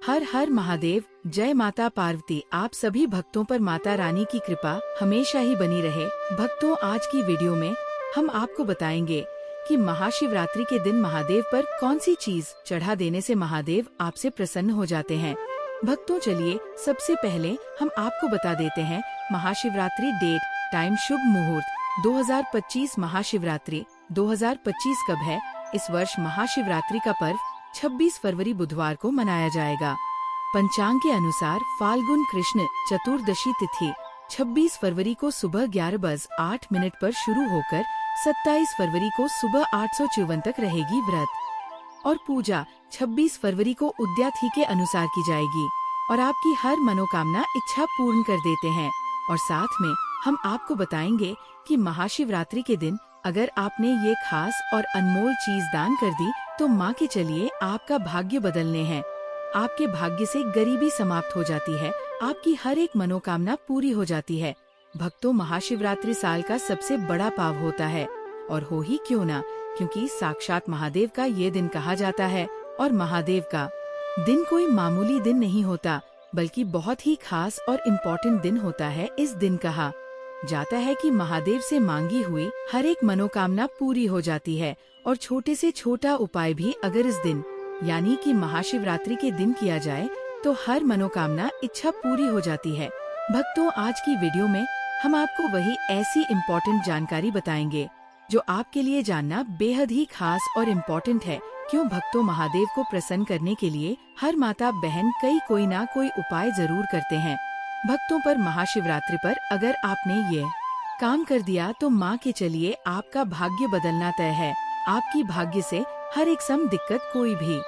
हर हर महादेव, जय माता पार्वती। आप सभी भक्तों पर माता रानी की कृपा हमेशा ही बनी रहे। भक्तों, आज की वीडियो में हम आपको बताएंगे कि महाशिवरात्रि के दिन महादेव पर कौन सी चीज चढ़ा देने से महादेव आपसे प्रसन्न हो जाते हैं। भक्तों, चलिए सबसे पहले हम आपको बता देते हैं महाशिवरात्रि डेट, टाइम, शुभ मुहूर्त। 2025 महाशिवरात्रि 2025 कब है? इस वर्ष महाशिवरात्रि का पर्व 26 फरवरी बुधवार को मनाया जाएगा। पंचांग के अनुसार फाल्गुन कृष्ण चतुर्दशी तिथि 26 फरवरी को सुबह 11:08 पर शुरू होकर 27 फरवरी को सुबह 8:54 तक रहेगी। व्रत और पूजा 26 फरवरी को उद्या तिथि के अनुसार की जाएगी और आपकी हर मनोकामना इच्छा पूर्ण कर देते हैं। और साथ में हम आपको बताएंगे कि महाशिवरात्रि के दिन अगर आपने ये खास और अनमोल चीज दान कर दी तो माँ के चलिए आपका भाग्य बदलने हैं। आपके भाग्य से गरीबी समाप्त हो जाती है, आपकी हर एक मनोकामना पूरी हो जाती है। भक्तों, महाशिवरात्रि साल का सबसे बड़ा पाव होता है और हो ही क्यों ना, क्योंकि साक्षात महादेव का ये दिन कहा जाता है। और महादेव का दिन कोई मामूली दिन नहीं होता, बल्कि बहुत ही खास और इम्पोर्टेंट दिन होता है। इस दिन कहा जाता है कि महादेव से मांगी हुई हर एक मनोकामना पूरी हो जाती है और छोटे से छोटा उपाय भी अगर इस दिन यानी कि महाशिवरात्रि के दिन किया जाए तो हर मनोकामना इच्छा पूरी हो जाती है। भक्तों, आज की वीडियो में हम आपको वही ऐसी इम्पोर्टेंट जानकारी बताएंगे जो आपके लिए जानना बेहद ही खास और इम्पोर्टेंट है। क्यों भक्तों, महादेव को प्रसन्न करने के लिए हर माता बहन कोई ना कोई उपाय जरूर करते हैं। भक्तों, पर महाशिवरात्रि पर अगर आपने ये काम कर दिया तो माँ के चलिए आपका भाग्य बदलना तय है। आपकी भाग्य से हर एक सम दिक्कत कोई भी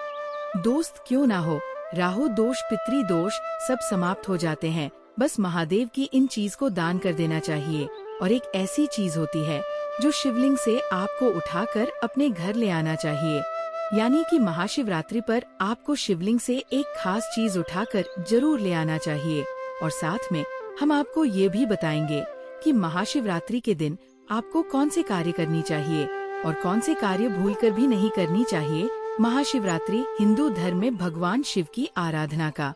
दोस्त क्यों ना हो, राहु दोष, पितृ दोष सब समाप्त हो जाते हैं। बस महादेव की इन चीज को दान कर देना चाहिए। और एक ऐसी चीज होती है जो शिवलिंग से आपको उठाकर अपने घर ले आना चाहिए। यानी कि महाशिवरात्रि पर आपको शिवलिंग से एक खास चीज उठाकर जरूर ले आना चाहिए। और साथ में हम आपको ये भी बताएंगे कि महाशिवरात्रि के दिन आपको कौन से कार्य करनी चाहिए और कौन से कार्य भूलकर भी नहीं करनी चाहिए। महाशिवरात्रि हिंदू धर्म में भगवान शिव की आराधना का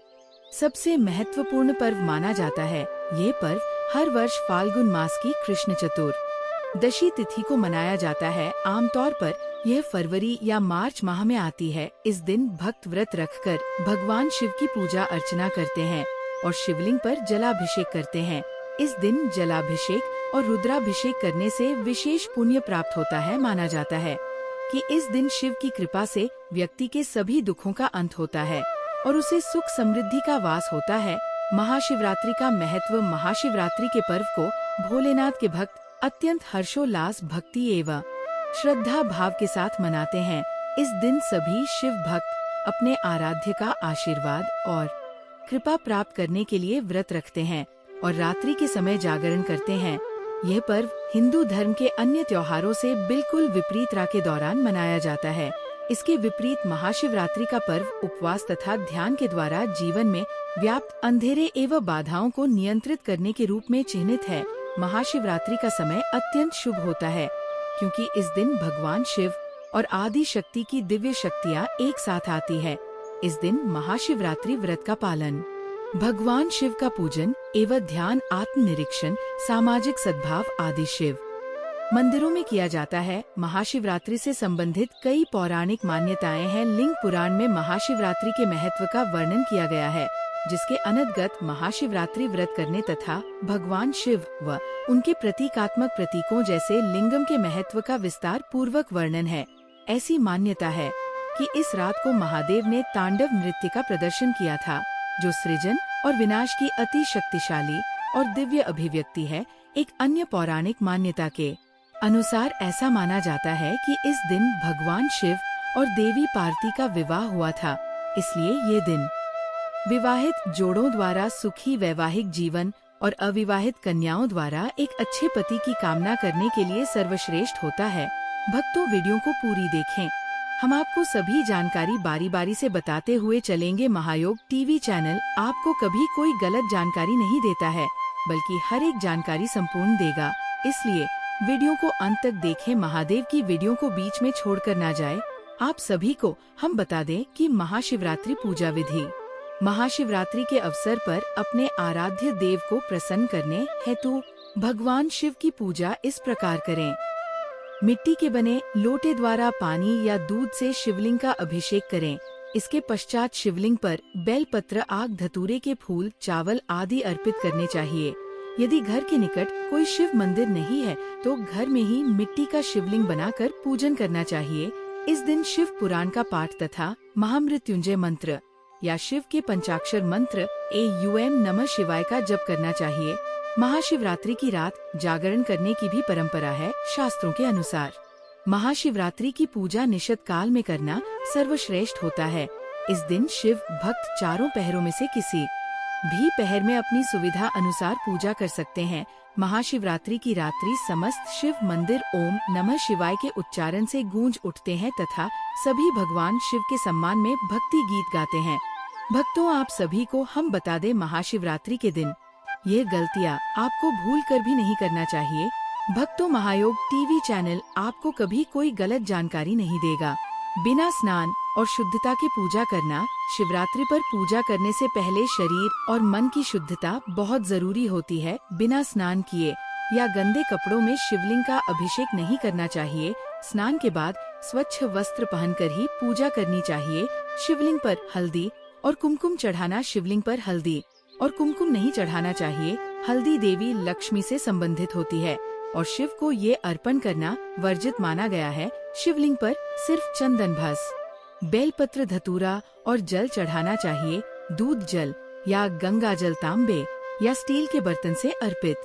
सबसे महत्वपूर्ण पर्व माना जाता है। ये पर्व हर वर्ष फाल्गुन मास की कृष्ण चतुर्दशी तिथि को मनाया जाता है। आमतौर पर यह फरवरी या मार्च माह में आती है। इस दिन भक्त व्रत रखकर भगवान शिव की पूजा अर्चना करते हैं और शिवलिंग पर जलाभिषेक करते हैं। इस दिन जलाभिषेक और रुद्राभिषेक करने से विशेष पुण्य प्राप्त होता है। माना जाता है कि इस दिन शिव की कृपा से व्यक्ति के सभी दुखों का अंत होता है और उसे सुख समृद्धि का वास होता है। महाशिवरात्रि का महत्व। महाशिवरात्रि के पर्व को भोलेनाथ के भक्त अत्यंत हर्षोल्लास, भक्ति एवं श्रद्धा भाव के साथ मनाते हैं। इस दिन सभी शिव भक्त अपने आराध्य का आशीर्वाद और कृपा प्राप्त करने के लिए व्रत रखते हैं और रात्रि के समय जागरण करते हैं। यह पर्व हिंदू धर्म के अन्य त्योहारों से बिल्कुल विपरीत राह के दौरान मनाया जाता है। इसके विपरीत महाशिवरात्रि का पर्व उपवास तथा ध्यान के द्वारा जीवन में व्याप्त अंधेरे एवं बाधाओं को नियंत्रित करने के रूप में चिन्हित है। महाशिवरात्रि का समय अत्यंत शुभ होता है क्योंकि इस दिन भगवान शिव और आदि शक्ति की दिव्य शक्तियाँ एक साथ आती है। इस दिन महाशिवरात्रि व्रत का पालन, भगवान शिव का पूजन एवं ध्यान, आत्मनिरीक्षण, सामाजिक सद्भाव आदि शिव मंदिरों में किया जाता है। महाशिवरात्रि से संबंधित कई पौराणिक मान्यताएं हैं। लिंग पुराण में महाशिवरात्रि के महत्व का वर्णन किया गया है, जिसके अनंतगत महाशिवरात्रि व्रत करने तथा भगवान शिव व उनके प्रतीकात्मक प्रतीकों जैसे लिंगम के महत्व का विस्तार पूर्वक वर्णन है। ऐसी मान्यता है कि इस रात को महादेव ने तांडव नृत्य का प्रदर्शन किया था, जो सृजन और विनाश की अति शक्तिशाली और दिव्य अभिव्यक्ति है। एक अन्य पौराणिक मान्यता के अनुसार ऐसा माना जाता है कि इस दिन भगवान शिव और देवी पार्वती का विवाह हुआ था, इसलिए ये दिन विवाहित जोड़ों द्वारा सुखी वैवाहिक जीवन और अविवाहित कन्याओं द्वारा एक अच्छे पति की कामना करने के लिए सर्वश्रेष्ठ होता है। भक्तों, वीडियो को पूरी देखें। हम आपको सभी जानकारी बारी बारी से बताते हुए चलेंगे। महायोग टीवी चैनल आपको कभी कोई गलत जानकारी नहीं देता है, बल्कि हर एक जानकारी संपूर्ण देगा। इसलिए वीडियो को अंत तक देखें। महादेव की वीडियो को बीच में छोड़कर ना जाए। आप सभी को हम बता दें कि महाशिवरात्रि पूजा विधि महाशिवरात्रि के अवसर पर अपने आराध्य देव को प्रसन्न करने हेतु भगवान शिव की पूजा इस प्रकार करें। मिट्टी के बने लोटे द्वारा पानी या दूध से शिवलिंग का अभिषेक करें। इसके पश्चात शिवलिंग पर बेलपत्र, आग, धतूरे के फूल, चावल आदि अर्पित करने चाहिए। यदि घर के निकट कोई शिव मंदिर नहीं है तो घर में ही मिट्टी का शिवलिंग बनाकर पूजन करना चाहिए। इस दिन शिव पुराण का पाठ तथा महामृत्युंजय मंत्र या शिव के पंचाक्षर मंत्र एयूएम नमः शिवाय का जप करना चाहिए। महाशिवरात्रि की रात जागरण करने की भी परंपरा है। शास्त्रों के अनुसार महाशिवरात्रि की पूजा निषद काल में करना सर्वश्रेष्ठ होता है। इस दिन शिव भक्त चारों पहरों में से किसी भी पहर में अपनी सुविधा अनुसार पूजा कर सकते हैं। महाशिवरात्रि की रात्रि समस्त शिव मंदिर ओम नमः शिवाय के उच्चारण से गूंज उठते हैं तथा सभी भगवान शिव के सम्मान में भक्ति गीत गाते हैं। भक्तों, आप सभी को हम बता दें, महाशिवरात्रि के दिन ये गलतियाँ आपको भूल कर भी नहीं करना चाहिए। भक्तों, महायोग टीवी चैनल आपको कभी कोई गलत जानकारी नहीं देगा। बिना स्नान और शुद्धता के पूजा करना। शिवरात्रि पर पूजा करने से पहले शरीर और मन की शुद्धता बहुत जरूरी होती है। बिना स्नान किए या गंदे कपड़ों में शिवलिंग का अभिषेक नहीं करना चाहिए। स्नान के बाद स्वच्छ वस्त्र पहनकर ही पूजा करनी चाहिए। शिवलिंग पर हल्दी और कुमकुम चढ़ाना। शिवलिंग पर हल्दी और कुमकुम नहीं चढ़ाना चाहिए। हल्दी देवी लक्ष्मी से संबंधित होती है और शिव को ये अर्पण करना वर्जित माना गया है। शिवलिंग पर सिर्फ चंदन, भस्म, बेलपत्र, धतूरा और जल चढ़ाना चाहिए। दूध जल या गंगा जल तांबे या स्टील के बर्तन से अर्पित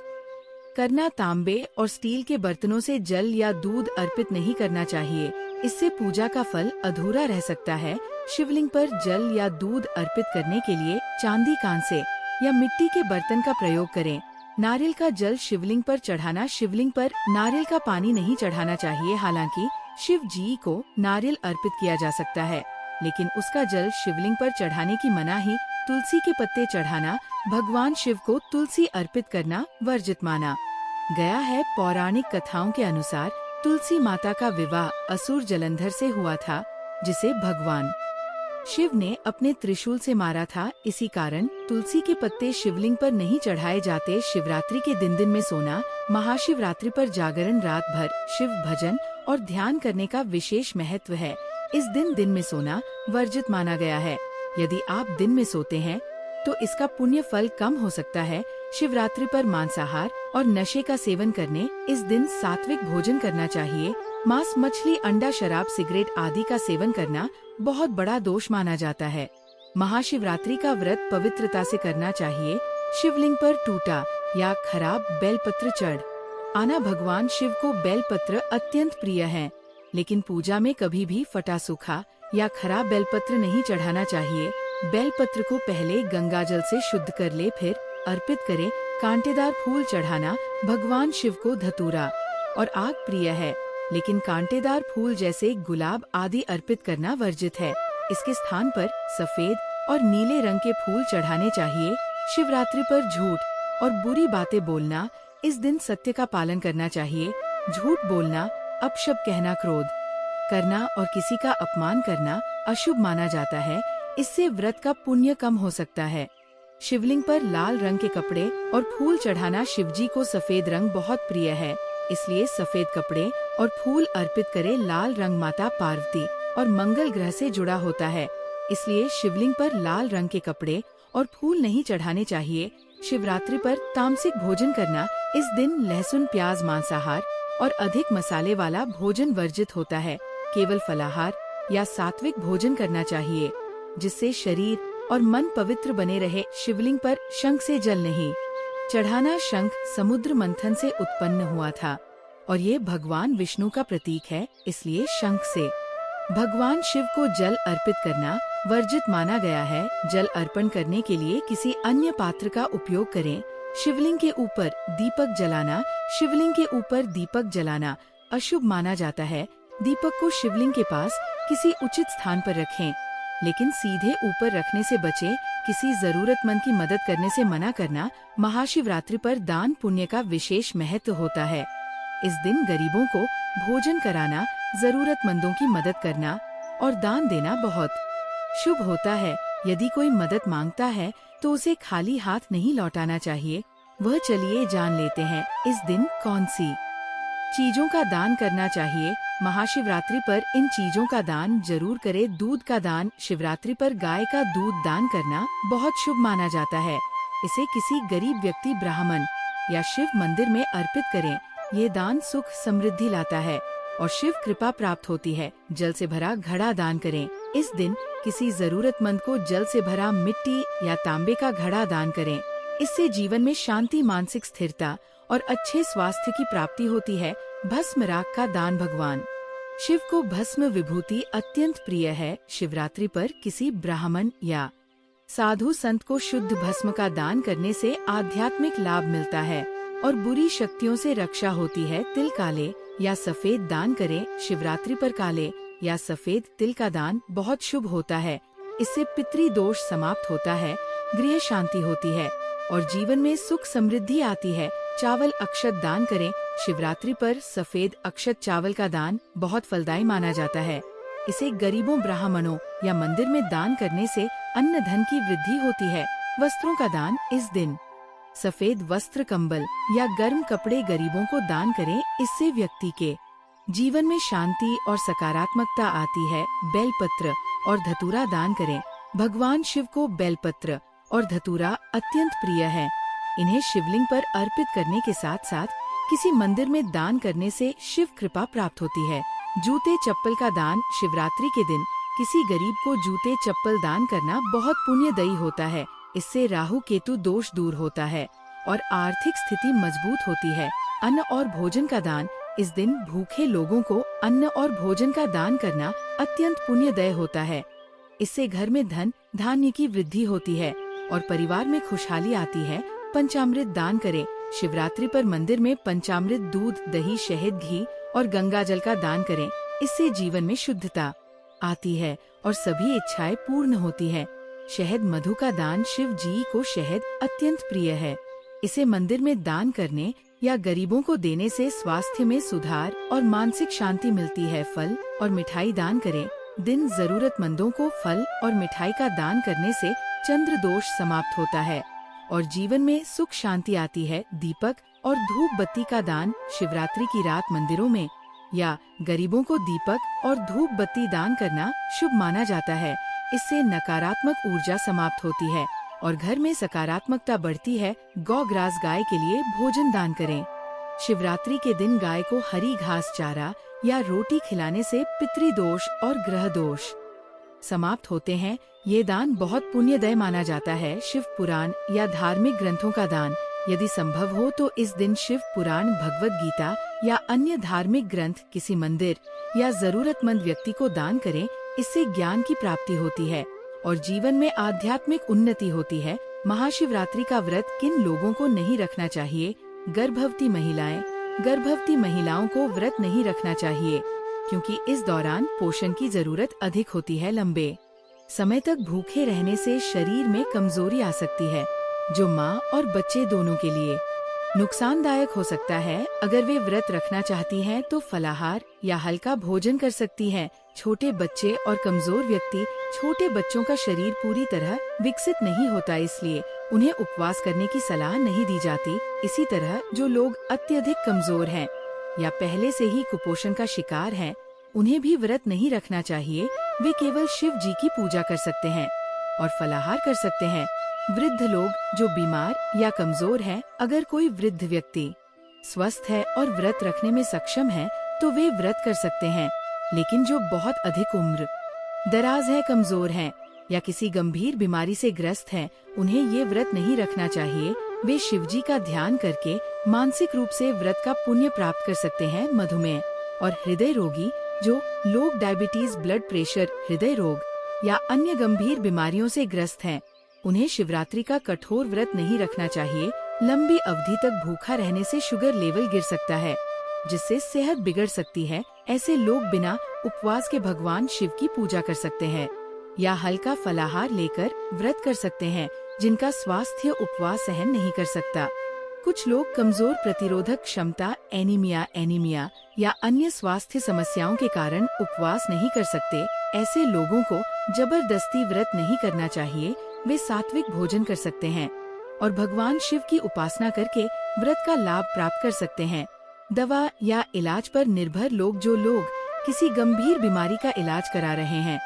करना। तांबे और स्टील के बर्तनों से जल या दूध अर्पित नहीं करना चाहिए। इससे पूजा का फल अधूरा रह सकता है। शिवलिंग पर जल या दूध अर्पित करने के लिए चांदी, कांसे या मिट्टी के बर्तन का प्रयोग करें। नारियल का जल शिवलिंग पर चढ़ाना। शिवलिंग पर नारियल का पानी नहीं चढ़ाना चाहिए। हालांकि शिव जी को नारियल अर्पित किया जा सकता है, लेकिन उसका जल शिवलिंग पर चढ़ाने की मनाही। तुलसी के पत्ते चढ़ाना। भगवान शिव को तुलसी अर्पित करना वर्जित माना गया है। पौराणिक कथाओं के अनुसार तुलसी माता का विवाह असुर जलंधर से हुआ था, जिसे भगवान शिव ने अपने त्रिशूल से मारा था। इसी कारण तुलसी के पत्ते शिवलिंग पर नहीं चढ़ाए जाते। शिवरात्रि के दिन में सोना। महाशिवरात्रि पर जागरण, रात भर शिव भजन और ध्यान करने का विशेष महत्व है। इस दिन में सोना वर्जित माना गया है। यदि आप दिन में सोते हैं तो इसका पुण्य फल कम हो सकता है। शिवरात्रि पर मांसाहार और नशे का सेवन करने। इस दिन सात्विक भोजन करना चाहिए। मांस, मछली, अंडा, शराब, सिगरेट आदि का सेवन करना बहुत बड़ा दोष माना जाता है। महाशिवरात्रि का व्रत पवित्रता से करना चाहिए। शिवलिंग पर टूटा या खराब बेलपत्र चढ़ आना। भगवान शिव को बेलपत्र अत्यंत प्रिय है, लेकिन पूजा में कभी भी फटा, सूखा या खराब बेलपत्र नहीं चढ़ाना चाहिए। बेलपत्र को पहले गंगाजल से शुद्ध कर ले, फिर अर्पित करें। कांटेदार फूल चढ़ाना। भगवान शिव को धतूरा और आग प्रिय है, लेकिन कांटेदार फूल जैसे गुलाब आदि अर्पित करना वर्जित है। इसके स्थान पर सफेद और नीले रंग के फूल चढ़ाने चाहिए। शिवरात्रि पर झूठ और बुरी बातें बोलना। इस दिन सत्य का पालन करना चाहिए। झूठ बोलना, अपशब्द कहना, क्रोध करना और किसी का अपमान करना अशुभ माना जाता है। इससे व्रत का पुण्य कम हो सकता है। शिवलिंग पर लाल रंग के कपड़े और फूल चढ़ाना। शिवजी को सफेद रंग बहुत प्रिय है, इसलिए सफेद कपड़े और फूल अर्पित करें। लाल रंग माता पार्वती और मंगल ग्रह से जुड़ा होता है, इसलिए शिवलिंग पर लाल रंग के कपड़े और फूल नहीं चढ़ाने चाहिए। शिवरात्रि पर तामसिक भोजन करना। इस दिन लहसुन, प्याज, मांसाहार और अधिक मसाले वाला भोजन वर्जित होता है। केवल फलाहार या सात्विक भोजन करना चाहिए, जिससे शरीर और मन पवित्र बने रहे। शिवलिंग पर शंख से जल नहीं चढ़ाना। शंख समुद्र मंथन से उत्पन्न हुआ था और ये भगवान विष्णु का प्रतीक है, इसलिए शंख से भगवान शिव को जल अर्पित करना वर्जित माना गया है। जल अर्पण करने के लिए किसी अन्य पात्र का उपयोग करें। शिवलिंग के ऊपर दीपक जलाना। शिवलिंग के ऊपर दीपक जलाना अशुभ माना जाता है। दीपक को शिवलिंग के पास किसी उचित स्थान पर रखें, लेकिन सीधे ऊपर रखने से बचें। किसी जरूरतमंद की मदद करने से मना करना। महाशिवरात्रि पर दान पुण्य का विशेष महत्व होता है। इस दिन गरीबों को भोजन कराना, जरूरतमंदों की मदद करना और दान देना बहुत शुभ होता है। यदि कोई मदद मांगता है तो उसे खाली हाथ नहीं लौटाना चाहिए। वह चलिए जान लेते हैं इस दिन कौन सी चीजों का दान करना चाहिए। महाशिवरात्रि पर इन चीजों का दान जरूर करें। दूध का दान। शिवरात्रि पर गाय का दूध दान करना बहुत शुभ माना जाता है। इसे किसी गरीब व्यक्ति, ब्राह्मण या शिव मंदिर में अर्पित करें। ये दान सुख समृद्धि लाता है और शिव कृपा प्राप्त होती है। जल से भरा घड़ा दान करें। इस दिन किसी जरूरतमंद को जल से भरा मिट्टी या तांबे का घड़ा दान करें। इससे जीवन में शांति, मानसिक स्थिरता और अच्छे स्वास्थ्य की प्राप्ति होती है। भस्म राख का दान। भगवान शिव को भस्म विभूति अत्यंत प्रिय है। शिवरात्रि पर किसी ब्राह्मण या साधु संत को शुद्ध भस्म का दान करने से आध्यात्मिक लाभ मिलता है और बुरी शक्तियों से रक्षा होती है। तिल काले या सफेद दान करें। शिवरात्रि पर काले या सफेद तिल का दान बहुत शुभ होता है। इससे पितृ दोष समाप्त होता है, गृह शांति होती है और जीवन में सुख समृद्धि आती है। चावल अक्षत दान करें। शिवरात्रि पर सफेद अक्षत चावल का दान बहुत फलदायी माना जाता है। इसे गरीबों, ब्राह्मणों या मंदिर में दान करने से अन्न धन की वृद्धि होती है। वस्त्रों का दान। इस दिन सफेद वस्त्र, कंबल या गर्म कपड़े गरीबों को दान करें। इससे व्यक्ति के जीवन में शांति और सकारात्मकता आती है। बेलपत्र और धतूरा दान करें। भगवान शिव को बेलपत्र और धतूरा अत्यंत प्रिय है। इन्हें शिवलिंग पर अर्पित करने के साथ साथ किसी मंदिर में दान करने से शिव कृपा प्राप्त होती है। जूते चप्पल का दान। शिवरात्रि के दिन किसी गरीब को जूते चप्पल दान करना बहुत पुण्यदायी होता है। इससे राहु केतु दोष दूर होता है और आर्थिक स्थिति मजबूत होती है। अन्न और भोजन का दान। इस दिन भूखे लोगों को अन्न और भोजन का दान करना अत्यंत पुण्यदायी होता है। इससे घर में धन धान्य की वृद्धि होती है और परिवार में खुशहाली आती है। पंचामृत दान करें। शिवरात्रि पर मंदिर में पंचामृत, दूध, दही, शहद, घी और गंगा जल का दान करें। इससे जीवन में शुद्धता आती है और सभी इच्छाएं पूर्ण होती है। शहद, मधु का दान। शिव जी को शहद अत्यंत प्रिय है। इसे मंदिर में दान करने या गरीबों को देने से स्वास्थ्य में सुधार और मानसिक शांति मिलती है। फल और मिठाई दान करें। दिन जरूरतमंदों को फल और मिठाई का दान करने से चंद्र दोष समाप्त होता है और जीवन में सुख शांति आती है। दीपक और धूप बत्ती का दान। शिवरात्रि की रात मंदिरों में या गरीबों को दीपक और धूप बत्ती दान करना शुभ माना जाता है। इससे नकारात्मक ऊर्जा समाप्त होती है और घर में सकारात्मकता बढ़ती है। गौग्रास गाय के लिए भोजन दान करें। शिवरात्रि के दिन गाय को हरी घास, चारा या रोटी खिलाने से पितृदोष और ग्रह दोष समाप्त होते हैं। ये दान बहुत पुण्यदायी माना जाता है। शिव पुराण या धार्मिक ग्रंथों का दान। यदि संभव हो तो इस दिन शिव पुराण, भगवद गीता या अन्य धार्मिक ग्रंथ किसी मंदिर या जरूरतमंद व्यक्ति को दान करें। इससे ज्ञान की प्राप्ति होती है और जीवन में आध्यात्मिक उन्नति होती है। महाशिवरात्रि का व्रत किन लोगों को नहीं रखना चाहिए? गर्भवती महिलाएं। गर्भवती महिलाओं को व्रत नहीं रखना चाहिए क्योंकि इस दौरान पोषण की जरूरत अधिक होती है। लंबे समय तक भूखे रहने से शरीर में कमजोरी आ सकती है, जो माँ और बच्चे दोनों के लिए नुकसानदायक हो सकता है। अगर वे व्रत रखना चाहती हैं तो फलाहार या हल्का भोजन कर सकती हैं। छोटे बच्चे और कमजोर व्यक्ति। छोटे बच्चों का शरीर पूरी तरह विकसित नहीं होता, इसलिए उन्हें उपवास करने की सलाह नहीं दी जाती। इसी तरह जो लोग अत्यधिक कमजोर हैं या पहले से ही कुपोषण का शिकार हैं, उन्हें भी व्रत नहीं रखना चाहिए। वे केवल शिव जी की पूजा कर सकते हैं और फलाहार कर सकते हैं। वृद्ध लोग जो बीमार या कमजोर हैं। अगर कोई वृद्ध व्यक्ति स्वस्थ है और व्रत रखने में सक्षम है तो वे व्रत कर सकते हैं, लेकिन जो बहुत अधिक उम्र दराज है, कमजोर हैं या किसी गंभीर बीमारी से ग्रस्त हैं, उन्हें ये व्रत नहीं रखना चाहिए। वे शिवजी का ध्यान करके मानसिक रूप से व्रत का पुण्य प्राप्त कर सकते हैं। मधुमेह और हृदय रोगी। जो लोग डायबिटीज, ब्लड प्रेशर, हृदय रोग या अन्य गंभीर बीमारियों से ग्रस्त हैं, उन्हें शिवरात्रि का कठोर व्रत नहीं रखना चाहिए। लंबी अवधि तक भूखा रहने से शुगर लेवल गिर सकता है, जिससे सेहत बिगड़ सकती है। ऐसे लोग बिना उपवास के भगवान शिव की पूजा कर सकते हैं या हल्का फलाहार लेकर व्रत कर सकते हैं। जिनका स्वास्थ्य उपवास सहन नहीं कर सकता। कुछ लोग कमजोर प्रतिरोधक क्षमता, एनीमिया या अन्य स्वास्थ्य समस्याओं के कारण उपवास नहीं कर सकते। ऐसे लोगों को जबरदस्ती व्रत नहीं करना चाहिए। वे सात्विक भोजन कर सकते हैं और भगवान शिव की उपासना करके व्रत का लाभ प्राप्त कर सकते हैं। दवा या इलाज पर निर्भर लोग, जो लोग किसी गंभीर बीमारी का इलाज करा रहे हैं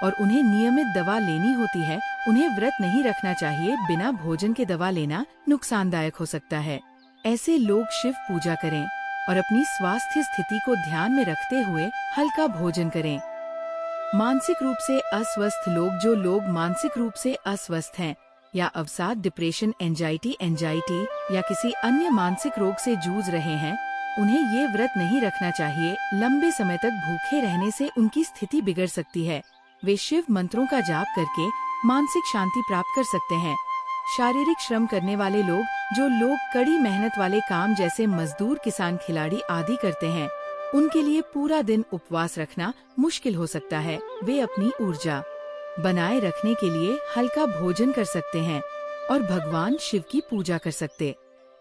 और उन्हें नियमित दवा लेनी होती है, उन्हें व्रत नहीं रखना चाहिए। बिना भोजन के दवा लेना नुकसानदायक हो सकता है। ऐसे लोग शिव पूजा करें और अपनी स्वास्थ्य स्थिति को ध्यान में रखते हुए हल्का भोजन करें। मानसिक रूप से अस्वस्थ लोग, जो लोग मानसिक रूप से अस्वस्थ हैं या अवसाद, डिप्रेशन, एंजाइटी या किसी अन्य मानसिक रोग से जूझ रहे हैं, उन्हें ये व्रत नहीं रखना चाहिए। लंबे समय तक भूखे रहने से उनकी स्थिति बिगड़ सकती है। वे शिव मंत्रों का जाप करके मानसिक शांति प्राप्त कर सकते हैं। शारीरिक श्रम करने वाले लोग, जो लोग कड़ी मेहनत वाले काम जैसे मजदूर, किसान, खिलाड़ी आदि करते हैं, उनके लिए पूरा दिन उपवास रखना मुश्किल हो सकता है। वे अपनी ऊर्जा बनाए रखने के लिए हल्का भोजन कर सकते हैं और भगवान शिव की पूजा कर सकते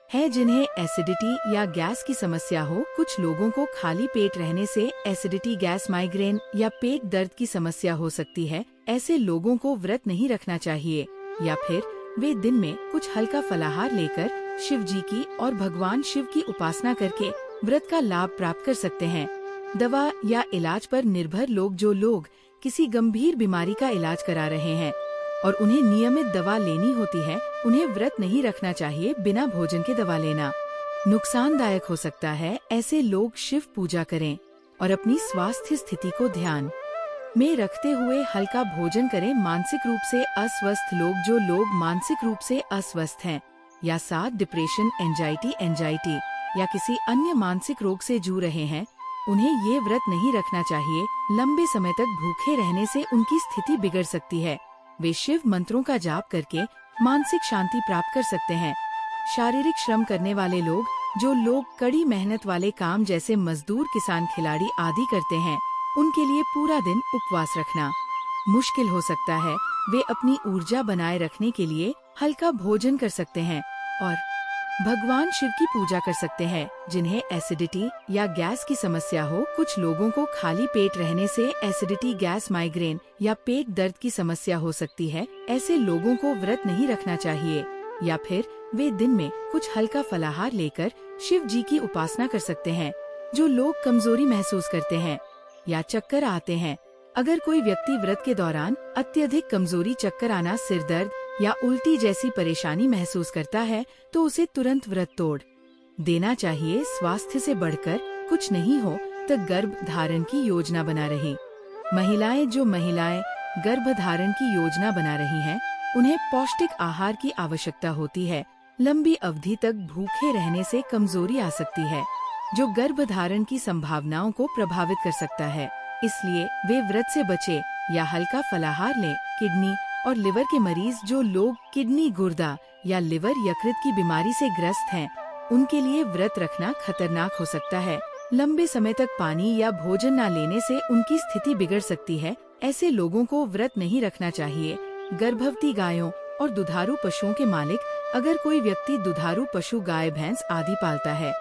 हैं। जिन्हें एसिडिटी या गैस की समस्या हो, कुछ लोगों को खाली पेट रहने से एसिडिटी, गैस, माइग्रेन या पेट दर्द की समस्या हो सकती है। ऐसे लोगों को व्रत नहीं रखना चाहिए या फिर वे दिन में कुछ हल्का फलाहार लेकर शिव जी की और भगवान शिव की उपासना करके व्रत का लाभ प्राप्त कर सकते हैं। दवा या इलाज पर निर्भर लोग, जो लोग किसी गंभीर बीमारी का इलाज करा रहे हैं और उन्हें नियमित दवा लेनी होती है, उन्हें व्रत नहीं रखना चाहिए। बिना भोजन के दवा लेना नुकसानदायक हो सकता है। ऐसे लोग शिव पूजा करें और अपनी स्वास्थ्य स्थिति को ध्यान में रखते हुए हल्का भोजन करें। मानसिक रूप से अस्वस्थ लोग, जो लोग मानसिक रूप से अस्वस्थ हैं या साथ डिप्रेशन, एंजाइटी या किसी अन्य मानसिक रोग से जूझ रहे हैं, उन्हें ये व्रत नहीं रखना चाहिए। लंबे समय तक भूखे रहने से उनकी स्थिति बिगड़ सकती है। वे शिव मंत्रों का जाप करके मानसिक शांति प्राप्त कर सकते हैं। शारीरिक श्रम करने वाले लोग, जो लोग कड़ी मेहनत वाले काम जैसे मजदूर, किसान, खिलाड़ी आदि करते हैं, उनके लिए पूरा दिन उपवास रखना मुश्किल हो सकता है। वे अपनी ऊर्जा बनाए रखने के लिए हल्का भोजन कर सकते हैं और भगवान शिव की पूजा कर सकते हैं। जिन्हें एसिडिटी या गैस की समस्या हो, कुछ लोगों को खाली पेट रहने से एसिडिटी, गैस, माइग्रेन या पेट दर्द की समस्या हो सकती है। ऐसे लोगों को व्रत नहीं रखना चाहिए या फिर वे दिन में कुछ हल्का फलाहार लेकर शिव जी की उपासना कर सकते हैं। जो लोग कमजोरी महसूस करते हैं या चक्कर आते हैं, अगर कोई व्यक्ति व्रत के दौरान अत्यधिक कमजोरी, चक्कर आना, सिर दर्द या उल्टी जैसी परेशानी महसूस करता है, तो उसे तुरंत व्रत तोड़ देना चाहिए। स्वास्थ्य से बढ़कर कुछ नहीं हो तो गर्भ धारण की योजना बना रही महिलाएं, जो महिलाएं गर्भ धारण की योजना बना रही हैं, उन्हें पौष्टिक आहार की आवश्यकता होती है। लंबी अवधि तक भूखे रहने से कमजोरी आ सकती है, जो गर्भ धारण की संभावनाओं को प्रभावित कर सकता है। इसलिए वे व्रत से बचे या हल्का फलाहार लें। किडनी और लिवर के मरीज, जो लोग किडनी, गुर्दा या लिवर यकृत की बीमारी से ग्रस्त हैं, उनके लिए व्रत रखना खतरनाक हो सकता है। लंबे समय तक पानी या भोजन न लेने से उनकी स्थिति बिगड़ सकती है। ऐसे लोगों को व्रत नहीं रखना चाहिए। गर्भवती गायों और दुधारू पशुओं के मालिक, अगर कोई व्यक्ति दुधारू पशु, गाय, भैंस आदि पालता है,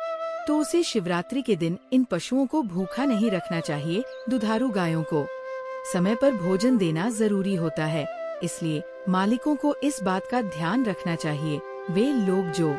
तो उसे शिवरात्रि के दिन इन पशुओं को भूखा नहीं रखना चाहिए। दुधारू गायों को समय पर भोजन देना जरूरी होता है, इसलिए मालिकों को इस बात का ध्यान रखना चाहिए। वे लोग जो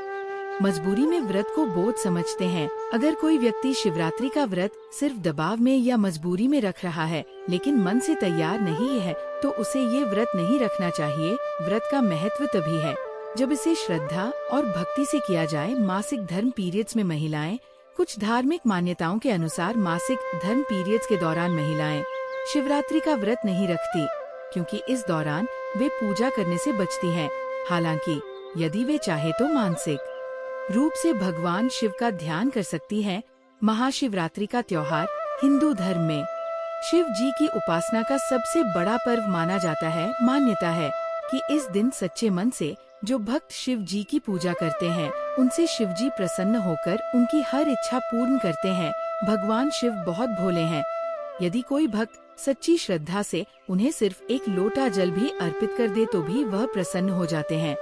मजबूरी में व्रत को बोझ समझते हैं, अगर कोई व्यक्ति शिवरात्रि का व्रत सिर्फ दबाव में या मजबूरी में रख रहा है लेकिन मन से तैयार नहीं है, तो उसे ये व्रत नहीं रखना चाहिए। व्रत का महत्व तभी है जब इसे श्रद्धा और भक्ति से किया जाए। मासिक धर्म पीरियड्स में महिलाएं, कुछ धार्मिक मान्यताओं के अनुसार मासिक धर्म पीरियड्स के दौरान महिलाएं शिवरात्रि का व्रत नहीं रखती, क्योंकि इस दौरान वे पूजा करने से बचती हैं। हालांकि यदि वे चाहे तो मानसिक रूप से भगवान शिव का ध्यान कर सकती हैं। महाशिवरात्रि का त्योहार हिंदू धर्म में शिव जी की उपासना का सबसे बड़ा पर्व माना जाता है। मान्यता है कि इस दिन सच्चे मन से जो भक्त शिव जी की पूजा करते हैं, उनसे शिव जी प्रसन्न होकर उनकी हर इच्छा पूर्ण करते हैं। भगवान शिव बहुत भोले हैं। यदि कोई भक्त सच्ची श्रद्धा से उन्हें सिर्फ एक लोटा जल भी अर्पित कर दे तो भी वह प्रसन्न हो जाते हैं।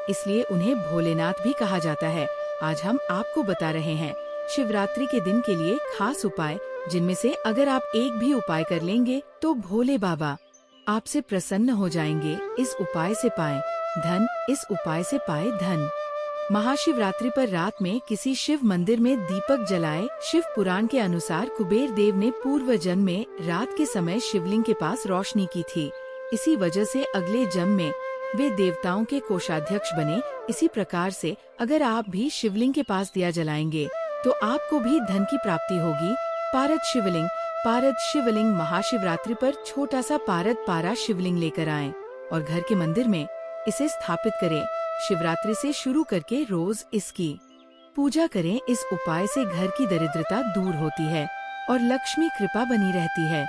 इसलिए उन्हें भोलेनाथ भी कहा जाता है। आज हम आपको बता रहे हैं शिवरात्रि के दिन के लिए खास उपाय, जिनमें से अगर आप एक भी उपाय कर लेंगे तो भोले बाबा आपसे प्रसन्न हो जाएंगे। इस उपाय से पाएं धन, इस उपाय से पाए धन। महाशिवरात्रि पर रात में किसी शिव मंदिर में दीपक जलाए। शिव पुराण के अनुसार कुबेर देव ने पूर्व जन्म में रात के समय शिवलिंग के पास रोशनी की थी। इसी वजह से अगले जन्म में वे देवताओं के कोषाध्यक्ष बने। इसी प्रकार से अगर आप भी शिवलिंग के पास दिया जलाएंगे तो आपको भी धन की प्राप्ति होगी। पारद शिवलिंग महाशिवरात्रि पर छोटा सा पारद पारा शिवलिंग लेकर आएं और घर के मंदिर में इसे स्थापित करें। शिवरात्रि से शुरू करके रोज इसकी पूजा करें। इस उपाय से घर की दरिद्रता दूर होती है और लक्ष्मी कृपा बनी रहती है।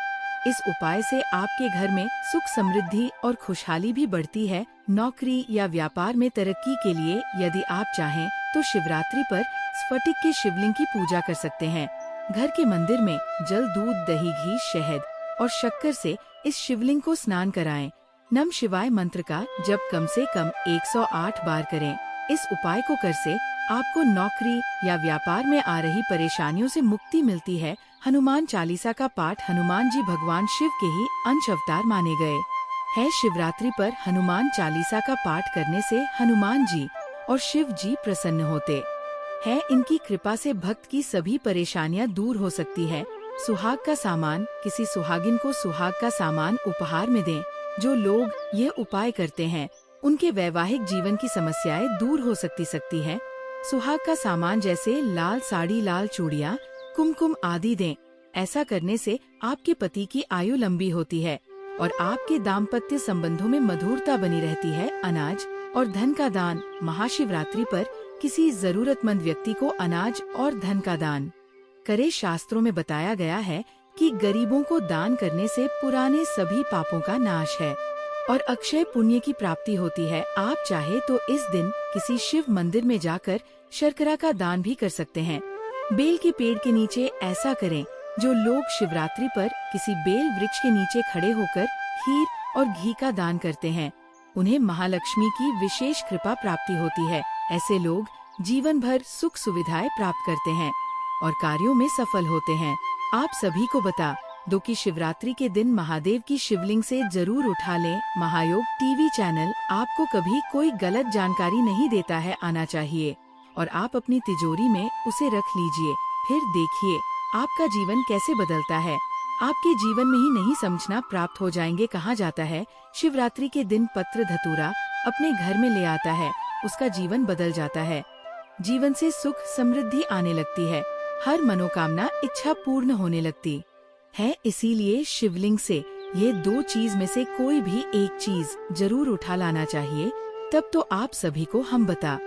इस उपाय से आपके घर में सुख समृद्धि और खुशहाली भी बढ़ती है। नौकरी या व्यापार में तरक्की के लिए यदि आप चाहें तो शिवरात्रि पर स्फटिक के शिवलिंग की पूजा कर सकते हैं। घर के मंदिर में जल, दूध, दही, घी, शहद और शक्कर से इस शिवलिंग को स्नान कराएं। नम शिवाय मंत्र का जप कम से कम 108 बार करें। इस उपाय को कर से आपको नौकरी या व्यापार में आ रही परेशानियों से मुक्ति मिलती है। हनुमान चालीसा का पाठ। हनुमान जी भगवान शिव के ही अंश अवतार माने गए हैं। शिवरात्रि पर हनुमान चालीसा का पाठ करने से हनुमान जी और शिव जी प्रसन्न होते हैं। इनकी कृपा से भक्त की सभी परेशानियां दूर हो सकती है। सुहाग का सामान। किसी सुहागिन को सुहाग का सामान उपहार में दें। जो लोग ये उपाय करते हैं उनके वैवाहिक जीवन की समस्याएं दूर हो सकती है। सुहाग का सामान जैसे लाल साड़ी, लाल चूड़ियां, कुमकुम आदि दें। ऐसा करने से आपके पति की आयु लंबी होती है और आपके दाम्पत्य संबंधों में मधुरता बनी रहती है। अनाज और धन का दान। महाशिवरात्रि पर किसी जरूरतमंद व्यक्ति को अनाज और धन का दान करे। शास्त्रों में बताया गया है कि गरीबों को दान करने से पुराने सभी पापों का नाश है और अक्षय पुण्य की प्राप्ति होती है। आप चाहे तो इस दिन किसी शिव मंदिर में जाकर शर्करा का दान भी कर सकते हैं। बेल के पेड़ के नीचे ऐसा करें। जो लोग शिवरात्रि पर किसी बेल वृक्ष के नीचे खड़े होकर खीर और घी का दान करते हैं, उन्हें महालक्ष्मी की विशेष कृपा प्राप्ति होती है। ऐसे लोग जीवन भर सुख सुविधाएं प्राप्त करते हैं और कार्यों में सफल होते हैं। आप सभी को बता दो कि शिवरात्रि के दिन महादेव की शिवलिंग से जरूर उठा लें। महायोग टीवी चैनल आपको कभी कोई गलत जानकारी नहीं देता है। आना चाहिए और आप अपनी तिजोरी में उसे रख लीजिए, फिर देखिए आपका जीवन कैसे बदलता है। आपके जीवन में ही नहीं समझना प्राप्त हो जाएंगे। कहा जाता है शिवरात्रि के दिन पत्र धतूरा अपने घर में ले आता है, उसका जीवन बदल जाता है। जीवन से सुख समृद्धि आने लगती है। हर मनोकामना इच्छा पूर्ण होने लगती है। इसीलिए शिवलिंग से ये दो चीज में से कोई भी एक चीज जरूर उठा लाना चाहिए। तब तो आप सभी को हम बता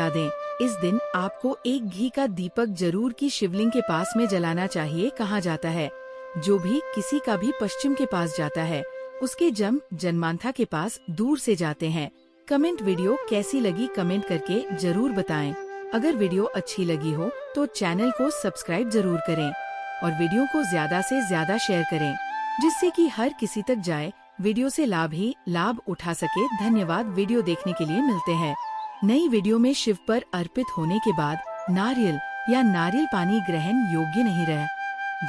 दें। इस दिन आपको एक घी का दीपक जरूर की शिवलिंग के पास में जलाना चाहिए। कहा जाता है जो भी किसी का भी पश्चिम के पास जाता है उसके जन्मांथा के पास दूर से जाते हैं। कमेंट वीडियो कैसी लगी कमेंट करके जरूर बताएं। अगर वीडियो अच्छी लगी हो तो चैनल को सब्सक्राइब जरूर करें और वीडियो को ज्यादा से ज्यादा शेयर करें, जिससे कि हर किसी तक जाए, वीडियो से लाभ उठा सके। धन्यवाद। वीडियो देखने के लिए मिलते हैं नई वीडियो में। शिव पर अर्पित होने के बाद नारियल पानी ग्रहण योग्य नहीं रह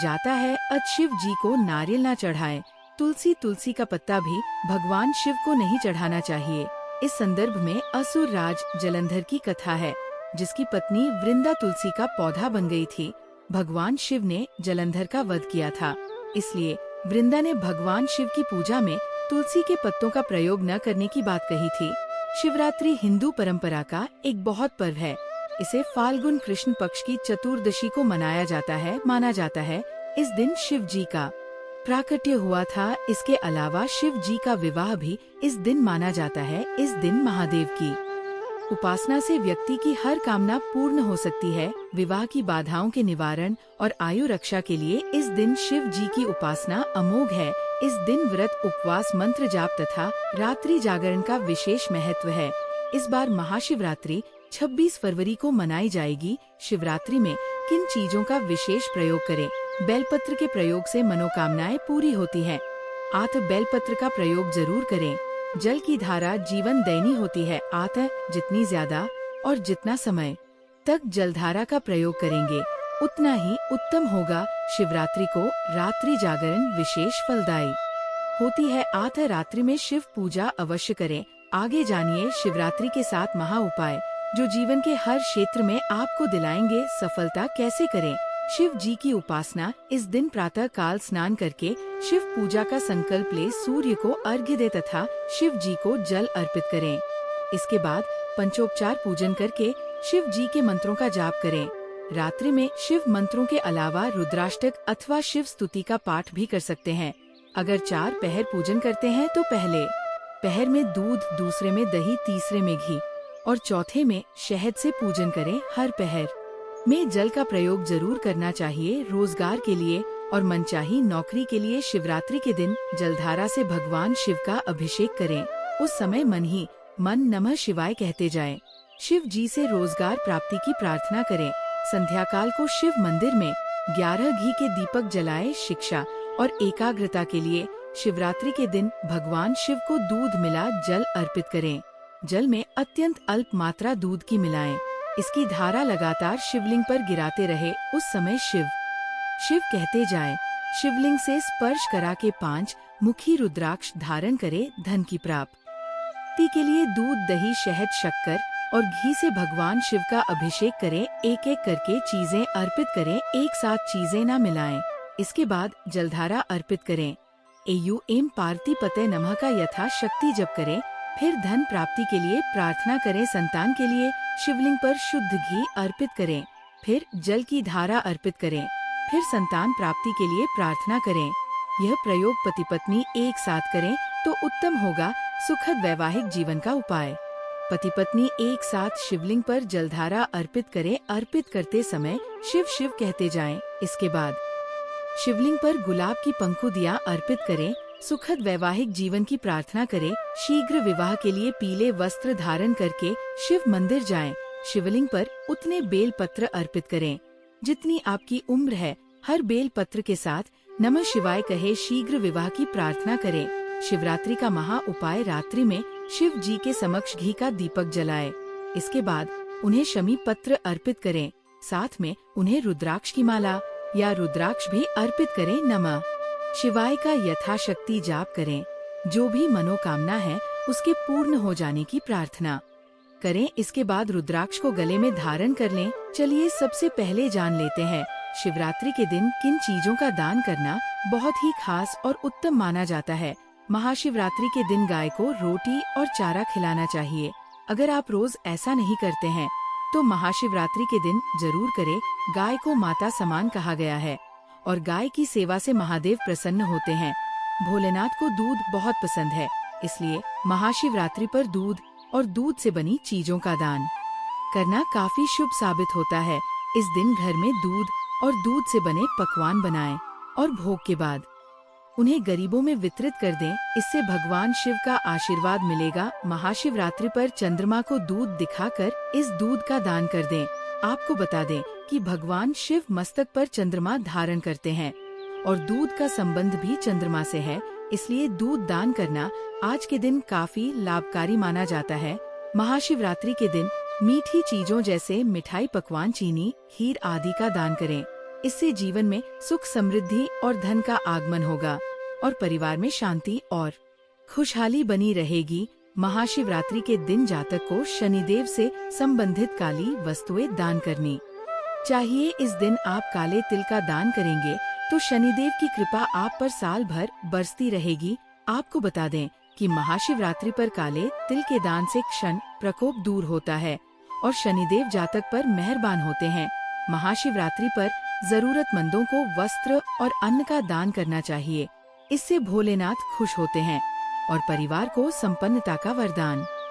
जाता है। शिव जी को नारियल न चढ़ाएं। तुलसी का पत्ता भी भगवान शिव को नहीं चढ़ाना चाहिए। इस संदर्भ में असुर राज जलंधर की कथा है, जिसकी पत्नी वृंदा तुलसी का पौधा बन गई थी। भगवान शिव ने जलंधर का वध किया था, इसलिए वृंदा ने भगवान शिव की पूजा में तुलसी के पत्तों का प्रयोग न करने की बात कही थी। शिवरात्रि हिंदू परंपरा का एक बहुत पर्व है। इसे फाल्गुन कृष्ण पक्ष की चतुर्दशी को माना जाता है। इस दिन शिव जी का प्राकट्य हुआ था। इसके अलावा शिव जी का विवाह भी इस दिन माना जाता है। इस दिन महादेव की उपासना से व्यक्ति की हर कामना पूर्ण हो सकती है। विवाह की बाधाओं के निवारण और आयु रक्षा के लिए इस दिन शिव जी की उपासना अमोघ है। इस दिन व्रत, उपवास, मंत्र जाप तथा रात्रि जागरण का विशेष महत्व है। इस बार महाशिवरात्रि 26 फरवरी को मनाई जाएगी। शिवरात्रि में किन चीजों का विशेष प्रयोग करें? बेलपत्र के प्रयोग से मनोकामनाएं पूरी होती हैं। बेलपत्र का प्रयोग जरूर करें। जल की धारा जीवन दायिनी होती है। जितनी ज्यादा और जितना समय तक जलधारा का प्रयोग करेंगे उतना ही उत्तम होगा। शिवरात्रि को रात्रि जागरण विशेष फलदायी होती है। आधा रात्रि में शिव पूजा अवश्य करें। आगे जानिए शिवरात्रि के 7 महा उपाय जो जीवन के हर क्षेत्र में आपको दिलाएंगे सफलता। कैसे करें शिव जी की उपासना? इस दिन प्रातः काल स्नान करके शिव पूजा का संकल्प ले, सूर्य को अर्घ्य दे तथा शिव जी को जल अर्पित करें। इसके बाद पंचोपचार पूजन करके शिव जी के मंत्रों का जाप करें। रात्रि में शिव मंत्रों के अलावा रुद्राष्टक अथवा शिव स्तुति का पाठ भी कर सकते हैं। अगर 4 पहर पूजन करते हैं तो पहले पहर में दूध, दूसरे में दही, तीसरे में घी और चौथे में शहद से पूजन करें। हर पहर में जल का प्रयोग जरूर करना चाहिए। रोजगार के लिए और मनचाही नौकरी के लिए शिवरात्रि के दिन जलधारा से भगवान शिव का अभिषेक करें। उस समय मन ही मन नमः शिवाय कहते जाएं। शिव जी से रोजगार प्राप्ति की प्रार्थना करें। संध्या काल को शिव मंदिर में 11 घी के दीपक जलाएं। शिक्षा और एकाग्रता के लिए शिवरात्रि के दिन भगवान शिव को दूध मिला जल अर्पित करें। जल में अत्यंत अल्प मात्रा दूध की मिलाएं। इसकी धारा लगातार शिवलिंग पर गिराते रहे। उस समय शिव शिव कहते जाएं। शिवलिंग से स्पर्श करा के 5 मुखी रुद्राक्ष धारण करे। धन की प्राप्ति के लिए दूध, दही, शहद, शक्कर और घी से भगवान शिव का अभिषेक करें। एक एक करके चीजें अर्पित करें, एक साथ चीजें न मिलाएं। इसके बाद जलधारा अर्पित करें। एम पार्वती पते नमः का यथाशक्ति जप करें। फिर धन प्राप्ति के लिए प्रार्थना करें। संतान के लिए शिवलिंग पर शुद्ध घी अर्पित करें। फिर जल की धारा अर्पित करें। फिर संतान प्राप्ति के लिए प्रार्थना करें। यह प्रयोग पति पत्नी एक साथ करें तो उत्तम होगा। सुखद वैवाहिक जीवन का उपाय। पति पत्नी एक साथ शिवलिंग पर जलधारा अर्पित करें। अर्पित करते समय शिव शिव कहते जाएं। इसके बाद शिवलिंग पर गुलाब की पंखुदियां अर्पित करें। सुखद वैवाहिक जीवन की प्रार्थना करें। शीघ्र विवाह के लिए पीले वस्त्र धारण करके शिव मंदिर जाएं। शिवलिंग पर उतने बेल पत्र अर्पित करें जितनी आपकी उम्र है। हर बेल पत्र के साथ नमः शिवाय कहे। शीघ्र विवाह की प्रार्थना करें। शिवरात्रि का महा उपाय। रात्रि में शिव जी के समक्ष घी का दीपक जलाएं। इसके बाद उन्हें शमी पत्र अर्पित करें। साथ में उन्हें रुद्राक्ष की माला या रुद्राक्ष भी अर्पित करें। नमः शिवाय का यथाशक्ति जाप करें। जो भी मनोकामना है उसके पूर्ण हो जाने की प्रार्थना करें। इसके बाद रुद्राक्ष को गले में धारण कर लें। चलिए सबसे पहले जान लेते हैं शिवरात्रि के दिन किन चीजों का दान करना बहुत ही खास और उत्तम माना जाता है। महाशिवरात्रि के दिन गाय को रोटी और चारा खिलाना चाहिए। अगर आप रोज ऐसा नहीं करते हैं तो महाशिवरात्रि के दिन जरूर करें। गाय को माता समान कहा गया है और गाय की सेवा से महादेव प्रसन्न होते हैं। भोलेनाथ को दूध बहुत पसंद है, इसलिए महाशिवरात्रि पर दूध और दूध से बनी चीजों का दान करना काफी शुभ साबित होता है। इस दिन घर में दूध और दूध से बने पकवान बनाएं और भोग के बाद उन्हें गरीबों में वितरित कर दें। इससे भगवान शिव का आशीर्वाद मिलेगा। महाशिवरात्रि पर चंद्रमा को दूध दिखाकर इस दूध का दान कर दें। आपको बता दें कि भगवान शिव मस्तक पर चंद्रमा धारण करते हैं और दूध का संबंध भी चंद्रमा से है, इसलिए दूध दान करना आज के दिन काफी लाभकारी माना जाता है। महाशिवरात्रि के दिन मीठी चीजों जैसे मिठाई, पकवान, चीनी, खीर आदि का दान करें। इससे जीवन में सुख, समृद्धि और धन का आगमन होगा और परिवार में शांति और खुशहाली बनी रहेगी। महाशिवरात्रि के दिन जातक को शनिदेव से संबंधित काली वस्तुएं दान करनी चाहिए। इस दिन आप काले तिल का दान करेंगे तो शनिदेव की कृपा आप पर साल भर बरसती रहेगी। आपको बता दें कि महाशिवरात्रि पर काले तिल के दान से क्षण प्रकोप दूर होता है और शनिदेव जातक पर मेहरबान होते हैं। महाशिवरात्रि पर जरूरतमंदों को वस्त्र और अन्न का दान करना चाहिए। इससे भोलेनाथ खुश होते हैं और परिवार को संपन्नता का वरदान